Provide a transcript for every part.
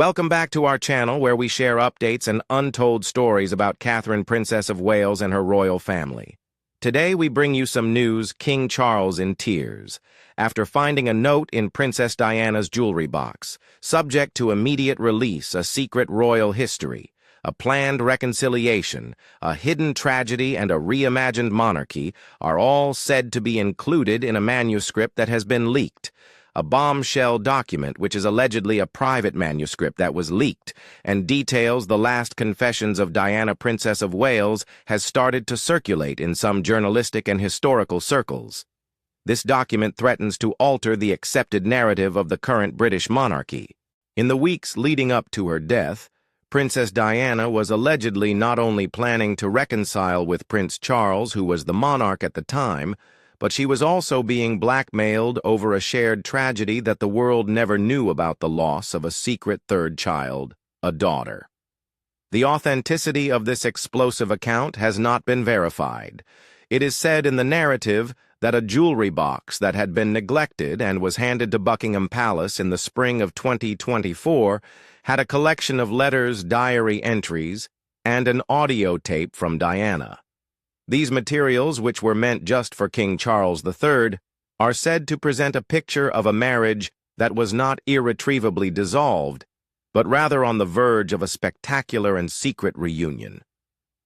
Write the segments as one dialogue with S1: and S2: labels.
S1: Welcome back to our channel where we share updates and untold stories about Catherine, Princess of Wales and her royal family. Today we bring you some news King Charles in tears, after finding a note in Princess Diana's jewelry box, subject to immediate release, a secret royal history, a planned reconciliation, a hidden tragedy, and a reimagined monarchy are all said to be included in a manuscript that has been leaked. A bombshell document which is allegedly a private manuscript that was leaked and details the last confessions of Diana, Princess of Wales, has started to circulate in some journalistic and historical circles. This document threatens to alter the accepted narrative of the current British monarchy. In the weeks leading up to her death, Princess Diana was allegedly not only planning to reconcile with Prince Charles, who was the monarch at the time, but she was also being blackmailed over a shared tragedy that the world never knew about: the loss of a secret third child, a daughter. The authenticity of this explosive account has not been verified. It is said in the narrative that a jewelry box that had been neglected and was handed to Buckingham Palace in the spring of 2024 had a collection of letters, diary entries, and an audio tape from Diana. These materials, which were meant just for King Charles III, are said to present a picture of a marriage that was not irretrievably dissolved, but rather on the verge of a spectacular and secret reunion.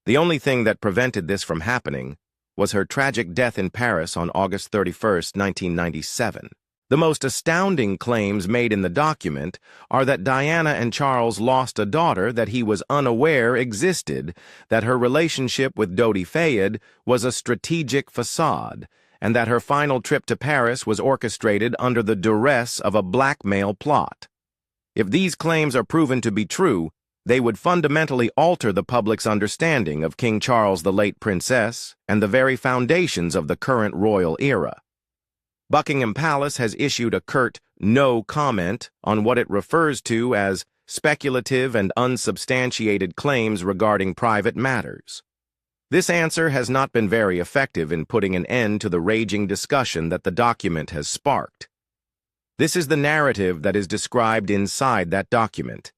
S1: The only thing that prevented this from happening was her tragic death in Paris on August 31, 1997. The most astounding claims made in the document are that Diana and Charles lost a daughter that he was unaware existed, that her relationship with Dodi Fayed was a strategic facade, and that her final trip to Paris was orchestrated under the duress of a blackmail plot. If these claims are proven to be true, they would fundamentally alter the public's understanding of King Charles, the late princess, and the very foundations of the current royal era. Buckingham Palace has issued a curt no comment on what it refers to as speculative and unsubstantiated claims regarding private matters. This answer has not been very effective in putting an end to the raging discussion that the document has sparked. This is the narrative that is described inside that document.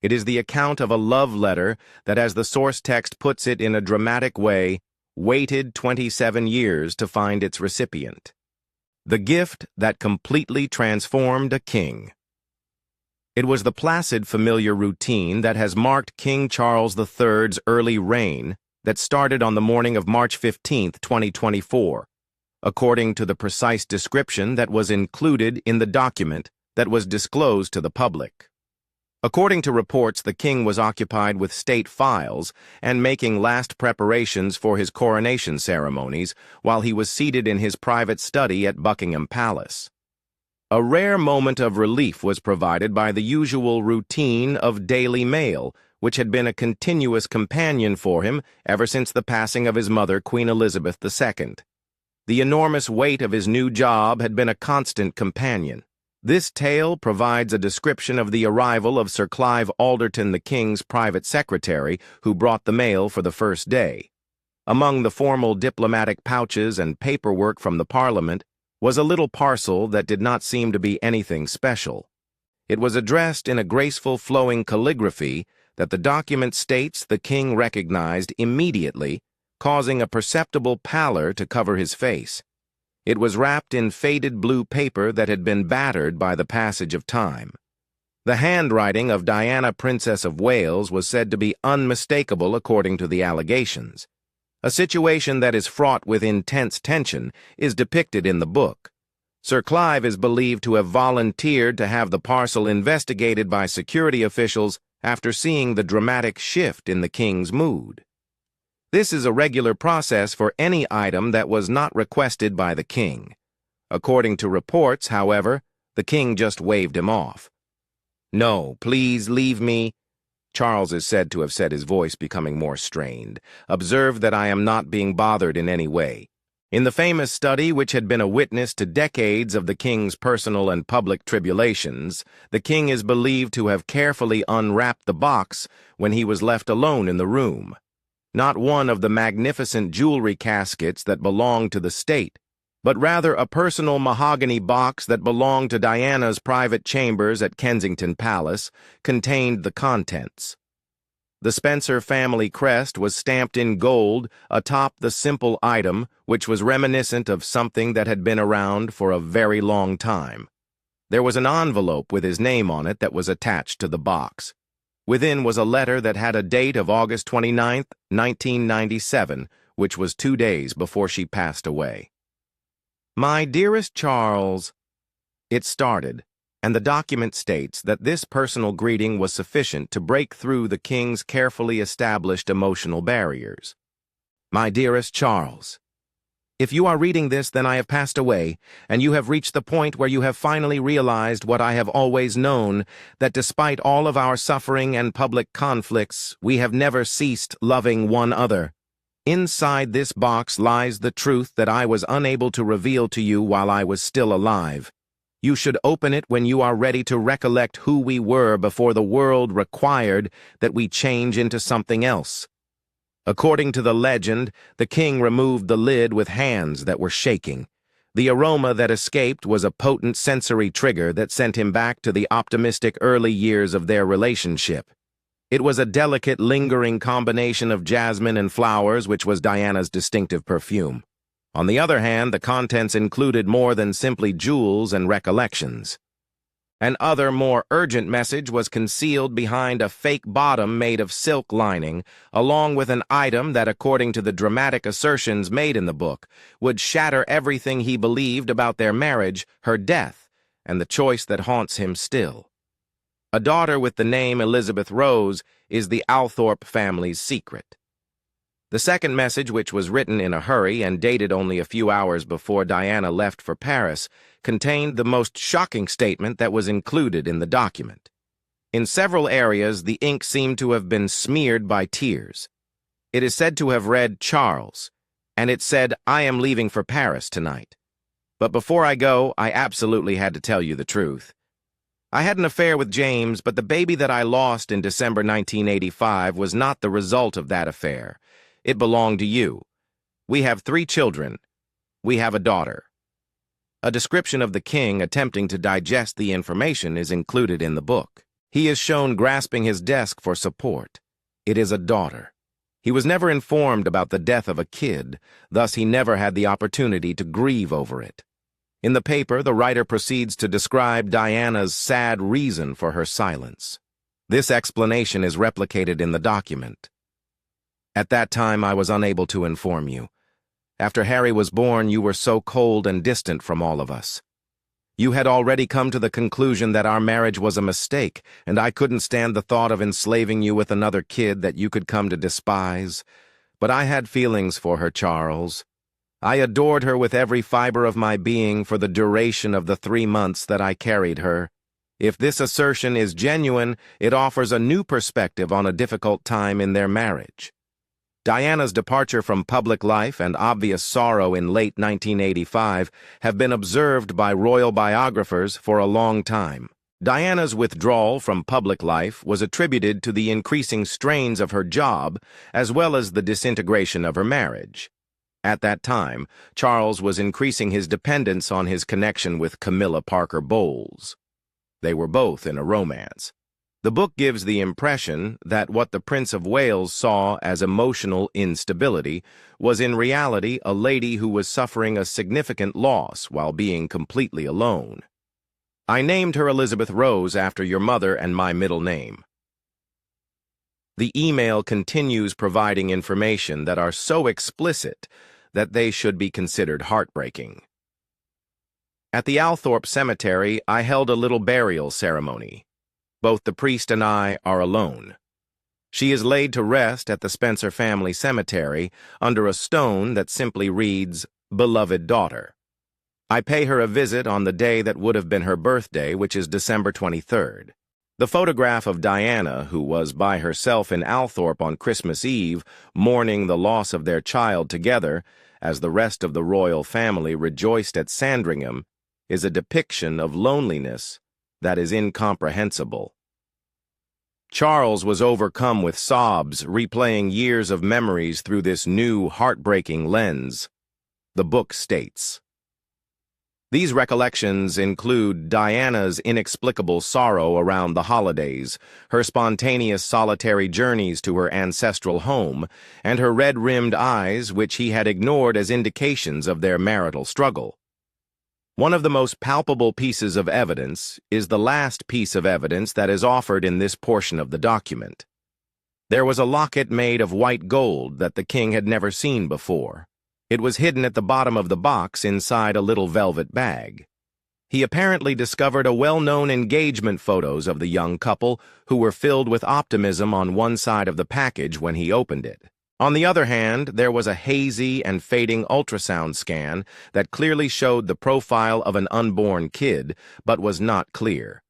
S1: It is the account of a love letter that, as the source text puts it in a dramatic way, waited 27 years to find its recipient. The gift that completely transformed a king. It was the placid, familiar routine that has marked King Charles III's early reign that started on the morning of March 15, 2024, according to the precise description that was included in the document that was disclosed to the public. According to reports, the king was occupied with state files and making last preparations for his coronation ceremonies while he was seated in his private study at Buckingham Palace. A rare moment of relief was provided by the usual routine of daily mail, which had been a continuous companion for him ever since the passing of his mother, Queen Elizabeth II. The enormous weight of his new job had been a constant companion. This tale provides a description of the arrival of Sir Clive Alderton, the King's private secretary, who brought the mail for the first day. Among the formal diplomatic pouches and paperwork from the Parliament was a little parcel that did not seem to be anything special. It was addressed in a graceful, flowing calligraphy that the document states the King recognized immediately, causing a perceptible pallor to cover his face. It was wrapped in faded blue paper that had been battered by the passage of time. The handwriting of Diana, Princess of Wales, was said to be unmistakable according to the allegations. A situation that is fraught with intense tension is depicted in the book. Sir Clive is believed to have volunteered to have the parcel investigated by security officials after seeing the dramatic shift in the king's mood. This is a regular process for any item that was not requested by the king. According to reports, however, the king just waved him off. "No, please leave me." Charles is said to have said, his voice becoming more strained. "Observe that I am not being bothered in any way." In the famous study, which had been a witness to decades of the king's personal and public tribulations, the king is believed to have carefully unwrapped the box when he was left alone in the room. Not one of the magnificent jewelry caskets that belonged to the state but rather a personal mahogany box that belonged to Diana's private chambers at Kensington Palace, contained the contents. The Spencer family crest was stamped in gold atop the simple item, which was reminiscent of something that had been around for a very long time. There was an envelope with his name on it that was attached to the box. Within was a letter that had a date of August 29, 1997, which was 2 days before she passed away. "My dearest Charles," it started, and the document states that this personal greeting was sufficient to break through the king's carefully established emotional barriers. "My dearest Charles, if you are reading this, then I have passed away, and you have reached the point where you have finally realized what I have always known, that despite all of our suffering and public conflicts, we have never ceased loving one another. Inside this box lies the truth that I was unable to reveal to you while I was still alive. You should open it when you are ready to recollect who we were before the world required that we change into something else." According to the legend, the king removed the lid with hands that were shaking. The aroma that escaped was a potent sensory trigger that sent him back to the optimistic early years of their relationship. It was a delicate, lingering combination of jasmine and flowers, which was Diana's distinctive perfume. On the other hand, the contents included more than simply jewels and recollections. An other, more urgent message was concealed behind a fake bottom made of silk lining, along with an item that, according to the dramatic assertions made in the book, would shatter everything he believed about their marriage, her death, and the choice that haunts him still. A daughter with the name Elizabeth Rose is the Althorpe family's secret. The second message, which was written in a hurry and dated only a few hours before Diana left for Paris, contained the most shocking statement that was included in the document. In several areas, the ink seemed to have been smeared by tears. It is said to have read, "Charles," and it said, "I am leaving for Paris tonight. But before I go, I absolutely had to tell you the truth. I had an affair with James, but the baby that I lost in December 1985 was not the result of that affair. It belonged to you. We have 3 children. We have a daughter." A description of the king attempting to digest the information is included in the book. He is shown grasping his desk for support. It is a daughter. He was never informed about the death of a kid, thus he never had the opportunity to grieve over it. In the paper, the writer proceeds to describe Diana's sad reason for her silence. This explanation is replicated in the document. "At that time, I was unable to inform you. After Harry was born, you were so cold and distant from all of us. You had already come to the conclusion that our marriage was a mistake, and I couldn't stand the thought of enslaving you with another kid that you could come to despise. But I had feelings for her, Charles. I adored her with every fiber of my being for the duration of the 3 months that I carried her. If this assertion is genuine, it offers a new perspective on a difficult time in their marriage. Diana's departure from public life and obvious sorrow in late 1985 have been observed by royal biographers for a long time. Diana's withdrawal from public life was attributed to the increasing strains of her job as well as the disintegration of her marriage. At that time, Charles was increasing his dependence on his connection with Camilla Parker Bowles. They were both in a romance. The book gives the impression that what the Prince of Wales saw as emotional instability was in reality a lady who was suffering a significant loss while being completely alone. "I named her Elizabeth Rose after your mother and my middle name." The email continues providing information that are so explicit that they should be considered heartbreaking. "At the Althorpe Cemetery, I held a little burial ceremony. Both the priest and I are alone. She is laid to rest at the Spencer family cemetery under a stone that simply reads, 'Beloved Daughter.' I pay her a visit on the day that would have been her birthday, which is December 23rd. The photograph of Diana, who was by herself in Althorpe on Christmas Eve, mourning the loss of their child together, as the rest of the royal family rejoiced at Sandringham, is a depiction of loneliness that is incomprehensible. Charles was overcome with sobs, replaying years of memories through this new, heartbreaking lens. The book states, These recollections include Diana's inexplicable sorrow around the holidays, her spontaneous solitary journeys to her ancestral home, and her red-rimmed eyes, which he had ignored as indications of their marital struggle. One of the most palpable pieces of evidence is the last piece of evidence that is offered in this portion of the document. There was a locket made of white gold that the king had never seen before. It was hidden at the bottom of the box inside a little velvet bag. He apparently discovered a well-known engagement photos of the young couple who were filled with optimism on one side of the package when he opened it. On the other hand, there was a hazy and fading ultrasound scan that clearly showed the profile of an unborn kid, but was not clear.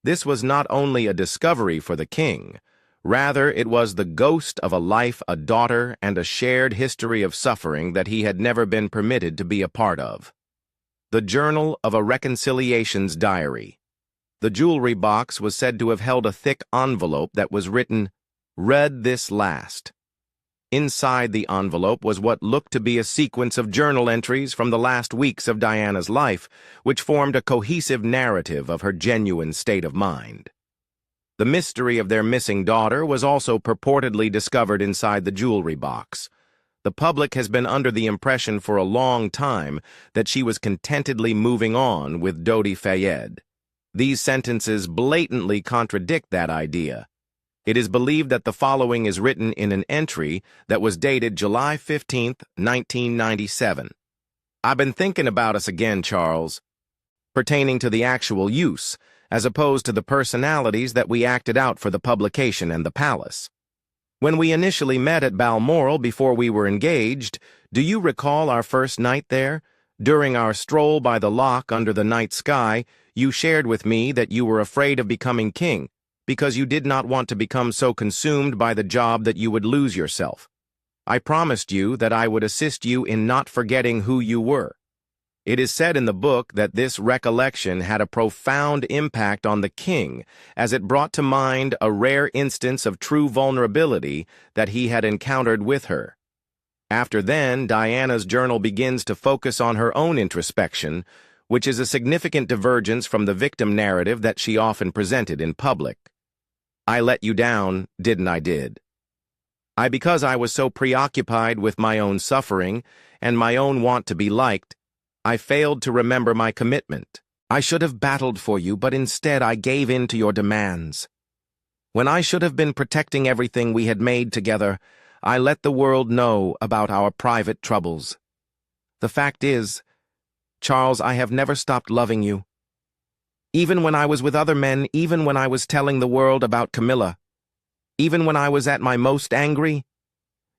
S1: This was not only a discovery for the king, rather, it was the ghost of a life, a daughter, and a shared history of suffering that he had never been permitted to be a part of. The Journal of a Reconciliations Diary. The jewelry box was said to have held a thick envelope that was written, "Read this last." Inside the envelope was what looked to be a sequence of journal entries from the last weeks of Diana's life, which formed a cohesive narrative of her genuine state of mind. The mystery of their missing daughter was also purportedly discovered inside the jewelry box. The public has been under the impression for a long time that she was contentedly moving on with Dodi Fayed. These sentences blatantly contradict that idea. It is believed that the following is written in an entry that was dated July 15, 1997. "I've been thinking about us again, Charles," pertaining to the actual use, as opposed to the personalities that we acted out for the publication and the palace. When we initially met at Balmoral before we were engaged, do you recall our first night there? During our stroll by the loch under the night sky, you shared with me that you were afraid of becoming king, because you did not want to become so consumed by the job that you would lose yourself. I promised you that I would assist you in not forgetting who you were. It is said in the book that this recollection had a profound impact on the king, as it brought to mind a rare instance of true vulnerability that he had encountered with her. After then, Diana's journal begins to focus on her own introspection, which is a significant divergence from the victim narrative that she often presented in public. "I let you down, didn't I? Because I was so preoccupied with my own suffering and my own want to be liked, I failed to remember my commitment. I should have battled for you, but instead I gave in to your demands. When I should have been protecting everything we had made together, I let the world know about our private troubles. The fact is, Charles, I have never stopped loving you. Even when I was with other men, even when I was telling the world about Camilla, even when I was at my most angry,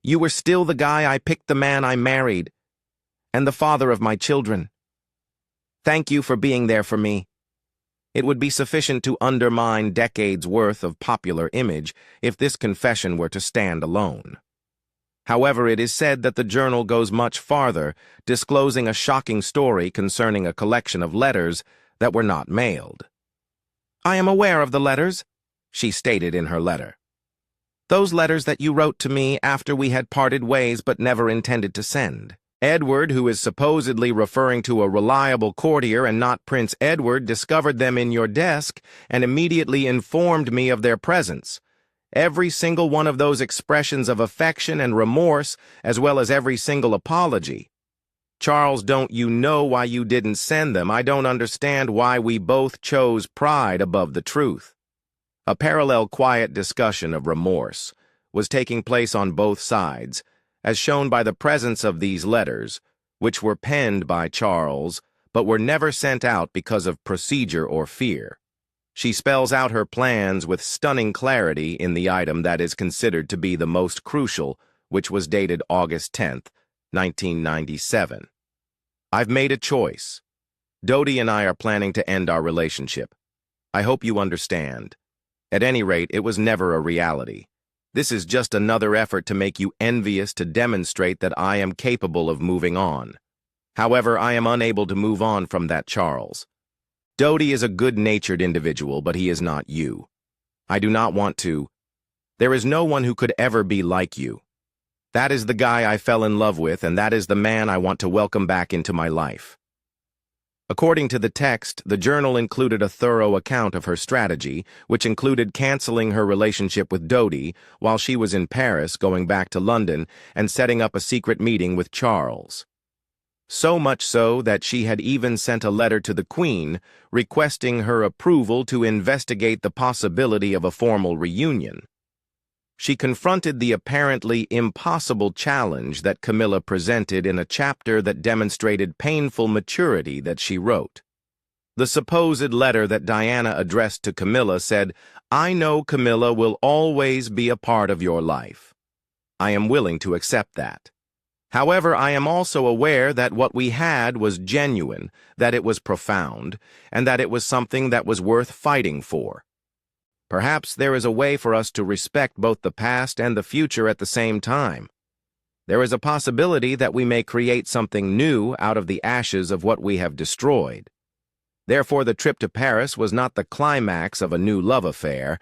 S1: you were still the guy I picked, the man I married, and the father of my children. Thank you for being there for me. It would be sufficient to undermine decades' worth of popular image if this confession were to stand alone. However, it is said that the journal goes much farther, disclosing a shocking story concerning a collection of letters that were not mailed. I am aware of the letters, she stated in her letter. Those letters that you wrote to me after we had parted ways but never intended to send. Edward, who is supposedly referring to a reliable courtier and not Prince Edward, discovered them in your desk and immediately informed me of their presence. Every single one of those expressions of affection and remorse, as well as every single apology. Charles, don't you know why you didn't send them? I don't understand why we both chose pride above the truth. A parallel quiet discussion of remorse was taking place on both sides, as shown by the presence of these letters, which were penned by Charles, but were never sent out because of procedure or fear. She spells out her plans with stunning clarity in the item that is considered to be the most crucial, which was dated August 10th, 1997. I've made a choice. Dodi and I are planning to end our relationship. I hope you understand. At any rate, it was never a reality. This is just another effort to make you envious, to demonstrate that I am capable of moving on. However, I am unable to move on from that, Charles. Dodi is a good-natured individual, but he is not you. I do not want to. There is no one who could ever be like you. That is the guy I fell in love with, and that is the man I want to welcome back into my life. According to the text, the journal included a thorough account of her strategy, which included canceling her relationship with Dodie while she was in Paris, going back to London, and setting up a secret meeting with Charles. So much so that she had even sent a letter to the Queen requesting her approval to investigate the possibility of a formal reunion. She confronted the apparently impossible challenge that Camilla presented in a chapter that demonstrated painful maturity that she wrote. The supposed letter that Diana addressed to Camilla said, "I know Camilla will always be a part of your life. I am willing to accept that. However, I am also aware that what we had was genuine, that it was profound, and that it was something that was worth fighting for. Perhaps there is a way for us to respect both the past and the future at the same time. There is a possibility that we may create something new out of the ashes of what we have destroyed. Therefore, the trip to Paris was not the climax of a new love affair.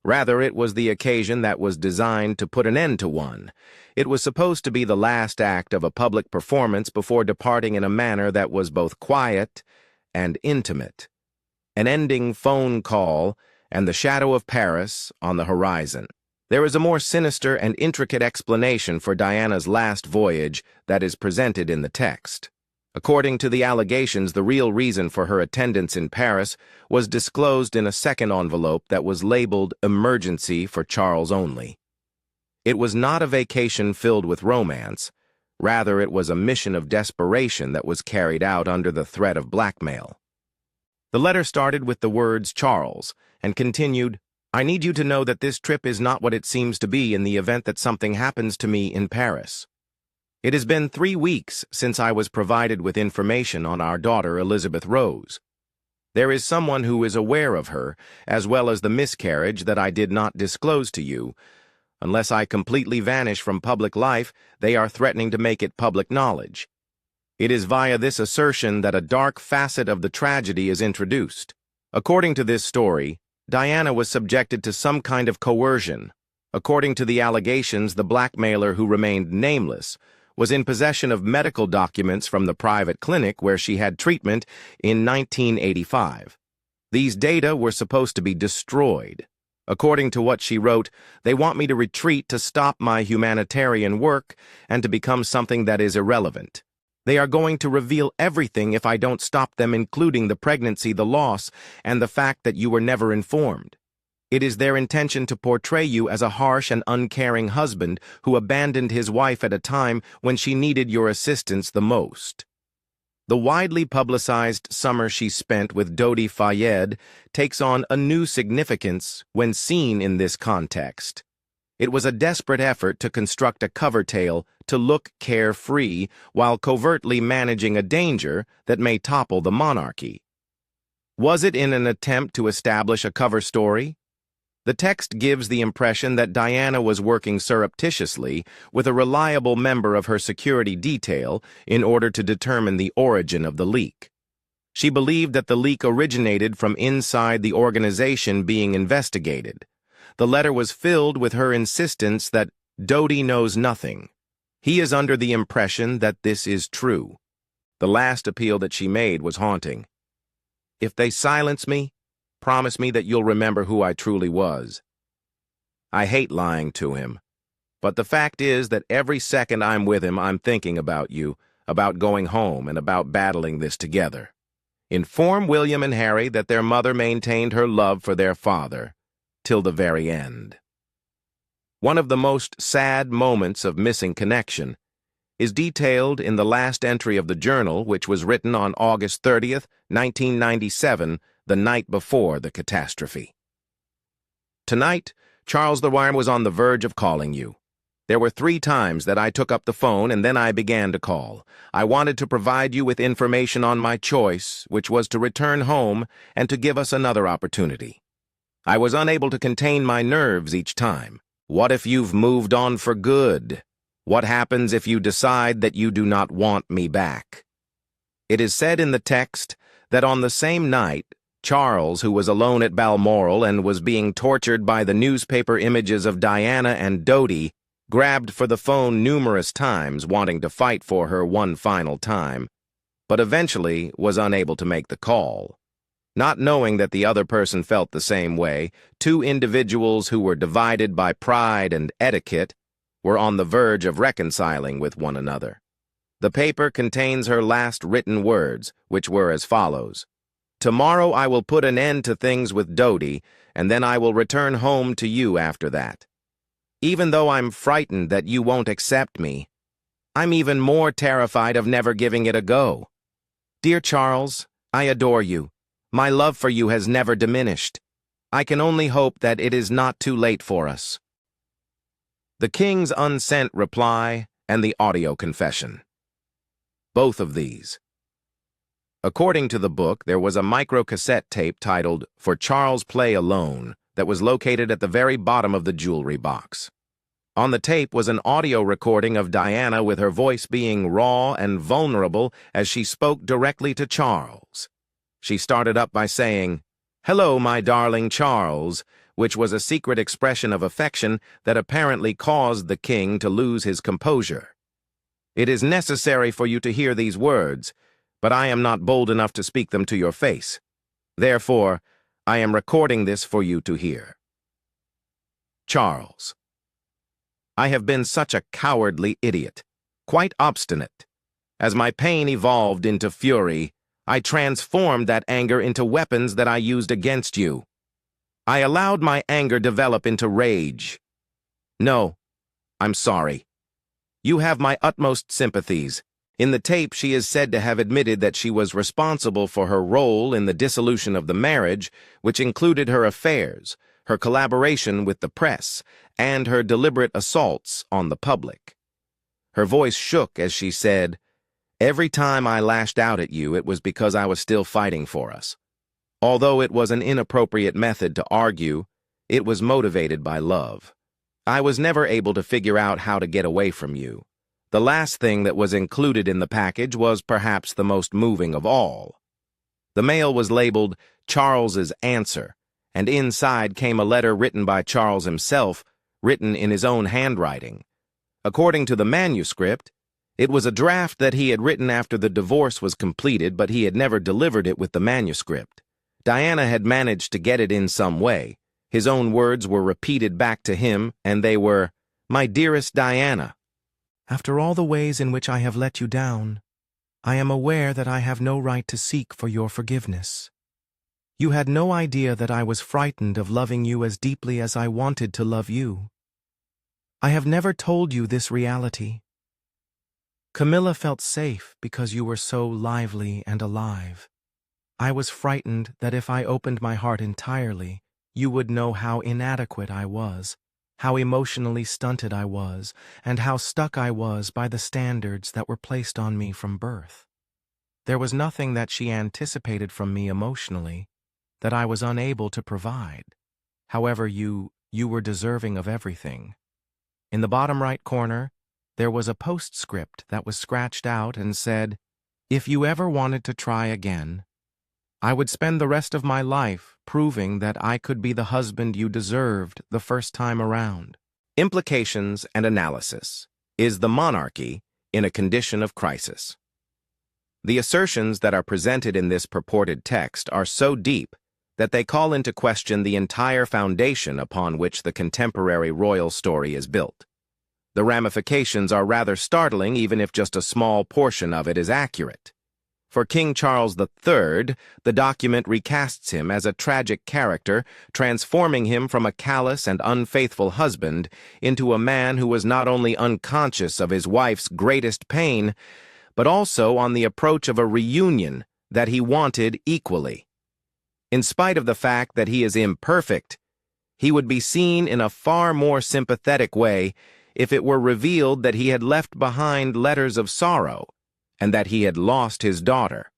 S1: Rather, it was the occasion that was designed to put an end to one. It was supposed to be the last act of a public performance before departing in a manner that was both quiet and intimate. An ending phone call and the shadow of Paris on the horizon. There is a more sinister and intricate explanation for Diana's last voyage that is presented in the text. According to the allegations, the real reason for her attendance in Paris was disclosed in a second envelope that was labeled "Emergency for Charles only." It was not a vacation filled with romance. Rather, it was a mission of desperation that was carried out under the threat of blackmail. The letter started with the words "Charles" and continued, "I need you to know that this trip is not what it seems to be in the event that something happens to me in Paris. It has been 3 weeks since I was provided with information on our daughter Elizabeth Rose. There is someone who is aware of her, as well as the miscarriage that I did not disclose to you. Unless I completely vanish from public life, they are threatening to make it public knowledge. It is via this assertion that a dark facet of the tragedy is introduced. According to this story, Diana was subjected to some kind of coercion. According to the allegations, the blackmailer, who remained nameless, was in possession of medical documents from the private clinic where she had treatment in 1985. These data were supposed to be destroyed. According to what she wrote, they want me to retreat to stop my humanitarian work and to become something that is irrelevant. They are going to reveal everything if I don't stop them, including the pregnancy, the loss, and the fact that you were never informed. It is their intention to portray you as a harsh and uncaring husband who abandoned his wife at a time when she needed your assistance the most. The widely publicized summer she spent with Dodi Fayed takes on a new significance when seen in this context. It was a desperate effort to construct a cover tale to look carefree while covertly managing a danger that may topple the monarchy. Was it in an attempt to establish a cover story? The text gives the impression that Diana was working surreptitiously with a reliable member of her security detail in order to determine the origin of the leak. She believed that the leak originated from inside the organization being investigated. The letter was filled with her insistence that Dodi knows nothing. He is under the impression that this is true. The last appeal that she made was haunting. If they silence me, promise me that you'll remember who I truly was. I hate lying to him, but the fact is that every second I'm with him, I'm thinking about you, about going home, and about battling this together. Inform William and Harry that their mother maintained her love for their father till the very end." One of the most sad moments of missing connection is detailed in the last entry of the journal, which was written on August 30th, 1997, the night before the catastrophe. "Tonight, Charles the Worm was on the verge of calling you. There were 3 times that I took up the phone and then I began to call. I wanted to provide you with information on my choice, which was to return home and to give us another opportunity. I was unable to contain my nerves each time. What if you've moved on for good? What happens if you decide that you do not want me back?" It is said in the text that on the same night, Charles, who was alone at Balmoral and was being tortured by the newspaper images of Diana and Dodi, grabbed for the phone numerous times, wanting to fight for her one final time. but eventually was unable to make the call. Not knowing that the other person felt the same way, two individuals who were divided by pride and etiquette were on the verge of reconciling with one another. The paper contains her last written words, which were as follows: "Tomorrow I will put an end to things with Dodie, and then I will return home to you after that. Even though I'm frightened that you won't accept me, I'm even more terrified of never giving it a go. Dear Charles, I adore you. My love for you has never diminished. I can only hope that it is not too late for us." The king's unsent reply and the audio confession. Both of these. According to the book, there was a microcassette tape titled "For Charles Play Alone" that was located at the very bottom of the jewelry box. On the tape was an audio recording of Diana with her voice being raw and vulnerable as she spoke directly to Charles. She started up by saying, "Hello, my darling Charles," which was a secret expression of affection that apparently caused the king to lose his composure. "It is necessary for you to hear these words, but I am not bold enough to speak them to your face. Therefore, I am recording this for you to hear. Charles, I have been such a cowardly idiot, quite obstinate. As my pain evolved into fury, I transformed that anger into weapons that I used against you. I allowed my anger develop into rage. No, I'm sorry. You have my utmost sympathies. In the tape, she is said to have admitted that she was responsible for her role in the dissolution of the marriage, which included her affairs, her collaboration with the press, and her deliberate assaults on the public. Her voice shook as she said, "Every time I lashed out at you, it was because I was still fighting for us. Although it was an inappropriate method to argue, it was motivated by love. I was never able to figure out how to get away from you. The last thing that was included in the package was perhaps the most moving of all. The mail was labeled Charles's Answer, and inside came a letter written by Charles himself, written in his own handwriting. According to the manuscript, it was a draft that he had written after the divorce was completed, but he had never delivered it with the manuscript. Diana had managed to get it in some way. His own words were repeated back to him, and they were, "My dearest Diana, after all the ways in which I have let you down, I am aware that I have no right to seek for your forgiveness. You had no idea that I was frightened of loving you as deeply as I wanted to love you. I have never told you this reality. Camilla felt safe because you were so lively and alive. I was frightened that if I opened my heart entirely, you would know how inadequate I was, how emotionally stunted I was, and how stuck I was by the standards that were placed on me from birth. There was nothing that she anticipated from me emotionally that I was unable to provide. However, you were deserving of everything." In the bottom right corner, there was a postscript that was scratched out and said, "If you ever wanted to try again, I would spend the rest of my life proving that I could be the husband you deserved the first time around." Implications and analysis. Is the monarchy in a condition of crisis? The assertions that are presented in this purported text are so deep that they call into question the entire foundation upon which the contemporary royal story is built. The ramifications are rather startling, even if just a small portion of it is accurate. For King Charles III, the document recasts him as a tragic character, transforming him from a callous and unfaithful husband into a man who was not only unconscious of his wife's greatest pain, but also on the approach of a reunion that he wanted equally. In spite of the fact that he is imperfect, he would be seen in a far more sympathetic way if it were revealed that he had left behind letters of sorrow and that he had lost his daughter.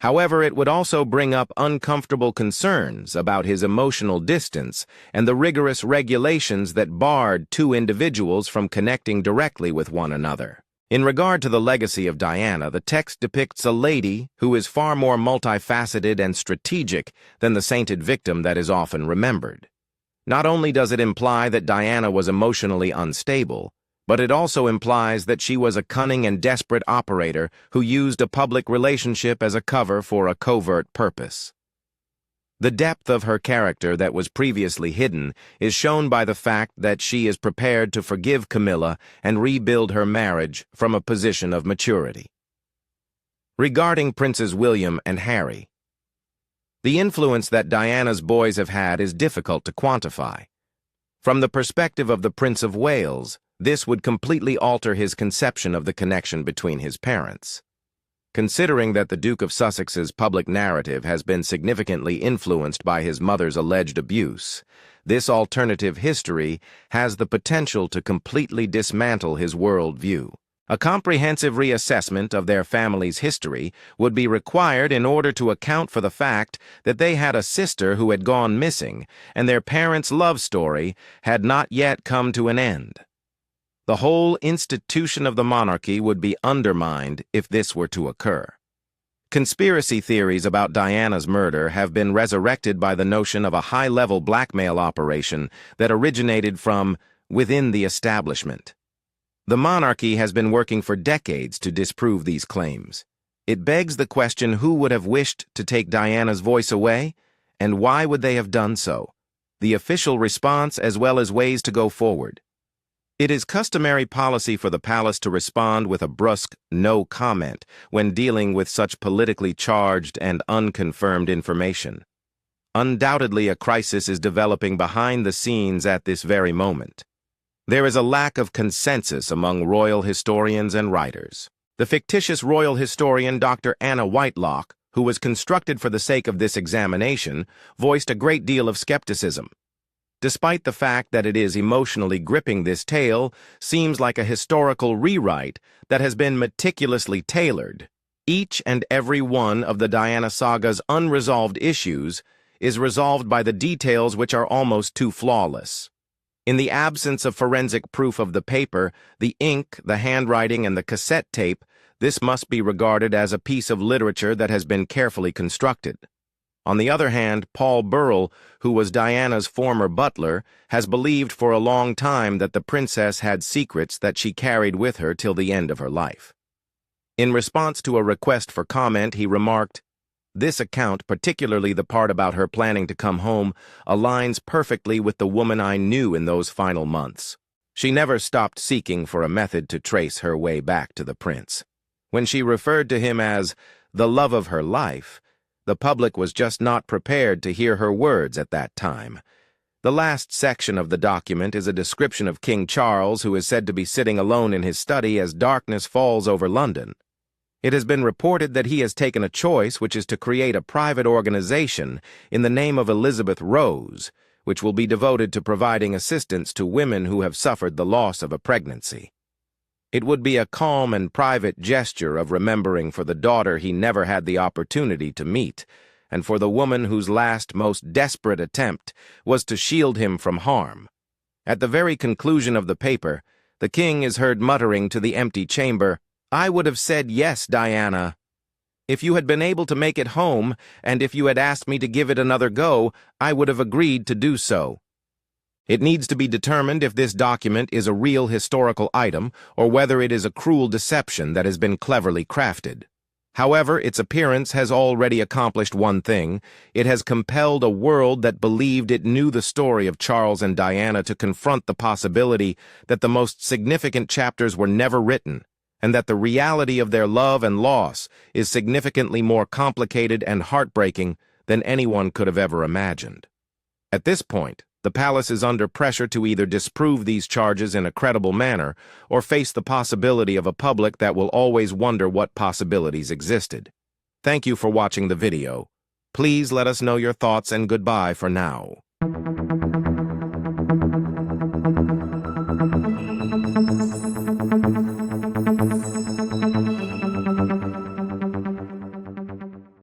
S1: However, it would also bring up uncomfortable concerns about his emotional distance and the rigorous regulations that barred two individuals from connecting directly with one another. In regard to the legacy of Diana, the text depicts a lady who is far more multifaceted and strategic than the sainted victim that is often remembered. Not only does it imply that Diana was emotionally unstable, but it also implies that she was a cunning and desperate operator who used a public relationship as a cover for a covert purpose. The depth of her character that was previously hidden is shown by the fact that she is prepared to forgive Camilla and rebuild her marriage from a position of maturity. Regarding Princes William and Harry, the influence that Diana's boys have had is difficult to quantify. From the perspective of the Prince of Wales, this would completely alter his conception of the connection between his parents. Considering that the Duke of Sussex's public narrative has been significantly influenced by his mother's alleged abuse, this alternative history has the potential to completely dismantle his worldview. A comprehensive reassessment of their family's history would be required in order to account for the fact that they had a sister who had gone missing and their parents' love story had not yet come to an end. The whole institution of the monarchy would be undermined if this were to occur. Conspiracy theories about Diana's murder have been resurrected by the notion of a high-level blackmail operation that originated from within the establishment. The monarchy has been working for decades to disprove these claims. It begs the question, who would have wished to take Diana's voice away, and why would they have done so? The official response as well as ways to go forward. It is customary policy for the palace to respond with a brusque no comment when dealing with such politically charged and unconfirmed information. Undoubtedly, a crisis is developing behind the scenes at this very moment. There is a lack of consensus among royal historians and writers. The fictitious royal historian Dr. Anna Whitelock, who was constructed for the sake of this examination, voiced a great deal of skepticism. Despite the fact that it is emotionally gripping, this tale seems like a historical rewrite that has been meticulously tailored. Each and every one of the Diana saga's unresolved issues is resolved by the details which are almost too flawless. In the absence of forensic proof of the paper, the ink, the handwriting, and the cassette tape, this must be regarded as a piece of literature that has been carefully constructed. On the other hand, Paul Burrell, who was Diana's former butler, has believed for a long time that the princess had secrets that she carried with her till the end of her life. In response to a request for comment, he remarked, "This account, particularly the part about her planning to come home, aligns perfectly with the woman I knew in those final months. She never stopped seeking for a method to trace her way back to the prince. When she referred to him as the love of her life, the public was just not prepared to hear her words at that time." The last section of the document is a description of King Charles, who is said to be sitting alone in his study as darkness falls over London. It has been reported that he has taken a choice, which is to create a private organization in the name of Elizabeth Rose, which will be devoted to providing assistance to women who have suffered the loss of a pregnancy. It would be a calm and private gesture of remembering for the daughter he never had the opportunity to meet, and for the woman whose last, most desperate attempt was to shield him from harm. At the very conclusion of the paper, the king is heard muttering to the empty chamber, "I would have said yes, Diana. If you had been able to make it home, and if you had asked me to give it another go, I would have agreed to do so." It needs to be determined if this document is a real historical item or whether it is a cruel deception that has been cleverly crafted. However, its appearance has already accomplished one thing. It has compelled a world that believed it knew the story of Charles and Diana to confront the possibility that the most significant chapters were never written, and that the reality of their love and loss is significantly more complicated and heartbreaking than anyone could have ever imagined. At this point, the palace is under pressure to either disprove these charges in a credible manner or face the possibility of a public that will always wonder what possibilities existed. Thank you for watching the video. Please let us know your thoughts, and goodbye for now.